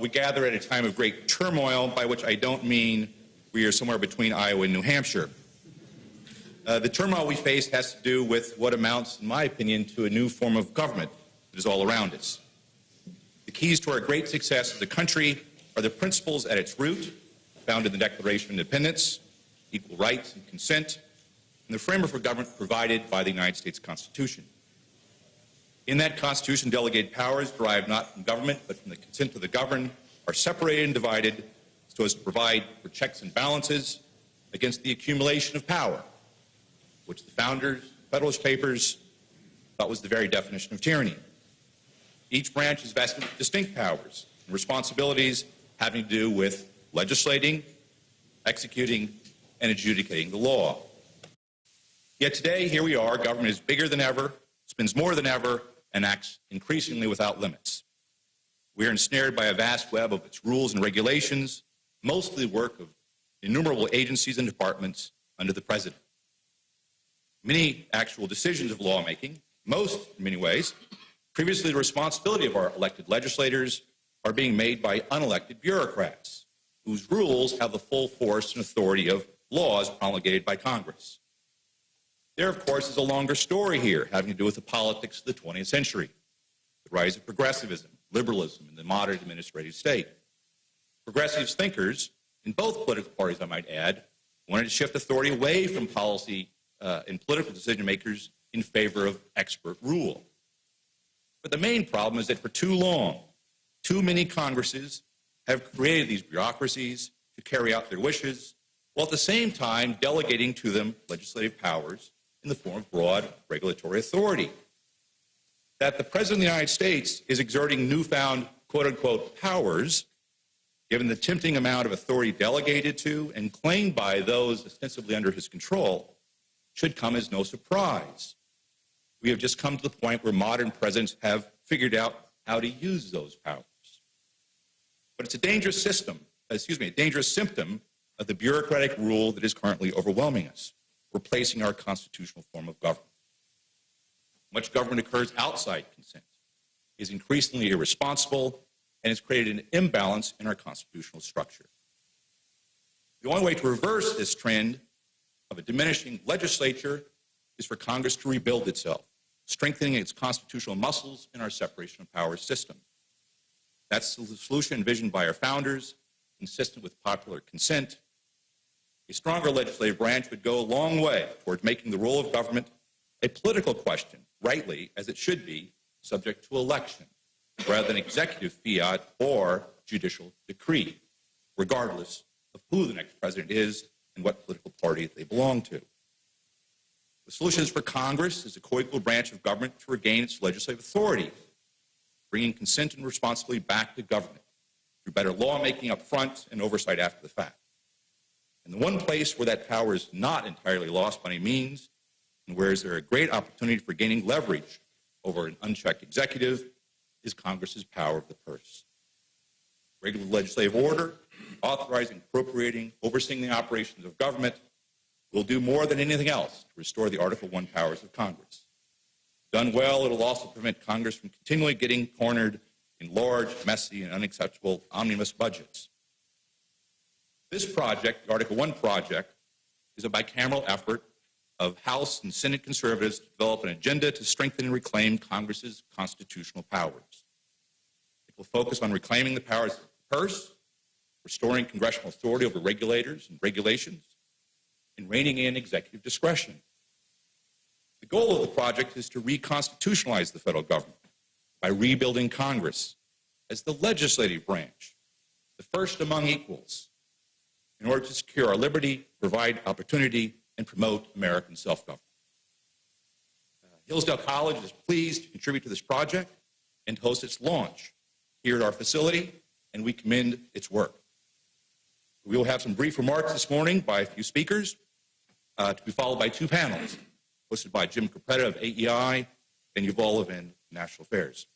We gather at a time of great turmoil, by which I don't mean we are somewhere between Iowa and New Hampshire. The turmoil we face has to do with what amounts, in my opinion, to a new form of government that is all around us. The keys to our great success as a country are the principles at its root, found in the Declaration of Independence, equal rights and consent, and the framework for government provided by the United States Constitution. In that Constitution, delegated powers derived not from government, but from the consent of the governed, are separated and divided so as to provide for checks and balances against the accumulation of power, which the founders, Federalist Papers, thought was the very definition of tyranny. Each branch is vested with distinct powers and responsibilities having to do with legislating, executing, and adjudicating the law. Yet today, here we are, government is bigger than ever, spends more than ever, and acts increasingly without limits. We are ensnared by a vast web of its rules and regulations, mostly the work of innumerable agencies and departments under the President. Many actual decisions of lawmaking, most in many ways, previously the responsibility of our elected legislators, are being made by unelected bureaucrats, whose rules have the full force and authority of laws promulgated by Congress. There, of course, is a longer story here having to do with the politics of the 20th century, the rise of progressivism, liberalism, and the modern administrative state. Progressive thinkers, in both political parties, I might add, wanted to shift authority away from policy and political decision makers in favor of expert rule. But the main problem is that for too long, too many Congresses have created these bureaucracies to carry out their wishes, while at the same time delegating to them legislative powers in the form of broad regulatory authority. That the President of the United States is exerting newfound quote-unquote powers, given the tempting amount of authority delegated to and claimed by those ostensibly under his control, should come as no surprise. We have just come to the point where modern presidents have figured out how to use those powers. But it's a dangerous symptom of the bureaucratic rule that is currently overwhelming us, replacing our constitutional form of government. Much government occurs outside consent, is increasingly irresponsible, and has created an imbalance in our constitutional structure. The only way to reverse this trend of a diminishing legislature is for Congress to rebuild itself, strengthening its constitutional muscles in our separation of powers system. That's the solution envisioned by our founders, consistent with popular consent. A stronger legislative branch would go a long way towards making the role of government a political question, rightly, as it should be, subject to election, rather than executive fiat or judicial decree, regardless of who the next president is and what political party they belong to. The solution is for Congress as a co-equal branch of government to regain its legislative authority, bringing consent and responsibility back to government through better lawmaking up front and oversight after the fact. And the one place where that power is not entirely lost by any means, and where is there a great opportunity for gaining leverage over an unchecked executive, is Congress's power of the purse. Regular legislative order, authorizing, appropriating, overseeing the operations of government, will do more than anything else to restore the Article I powers of Congress. Done well, it will also prevent Congress from continually getting cornered in large, messy, and unacceptable omnibus budgets. This project, the Article I project, is a bicameral effort of House and Senate conservatives to develop an agenda to strengthen and reclaim Congress's constitutional powers. It will focus on reclaiming the powers of the purse, restoring congressional authority over regulators and regulations, and reining in executive discretion. The goal of the project is to reconstitutionalize the federal government by rebuilding Congress as the legislative branch, the first among equals, in order to secure our liberty, provide opportunity, and promote American self-government. Hillsdale College is pleased to contribute to this project and to host its launch here at our facility, and we commend its work. We will have some brief remarks this morning by a few speakers, to be followed by two panels, hosted by Jim Capretta of AEI and Yuval Levin of National Affairs.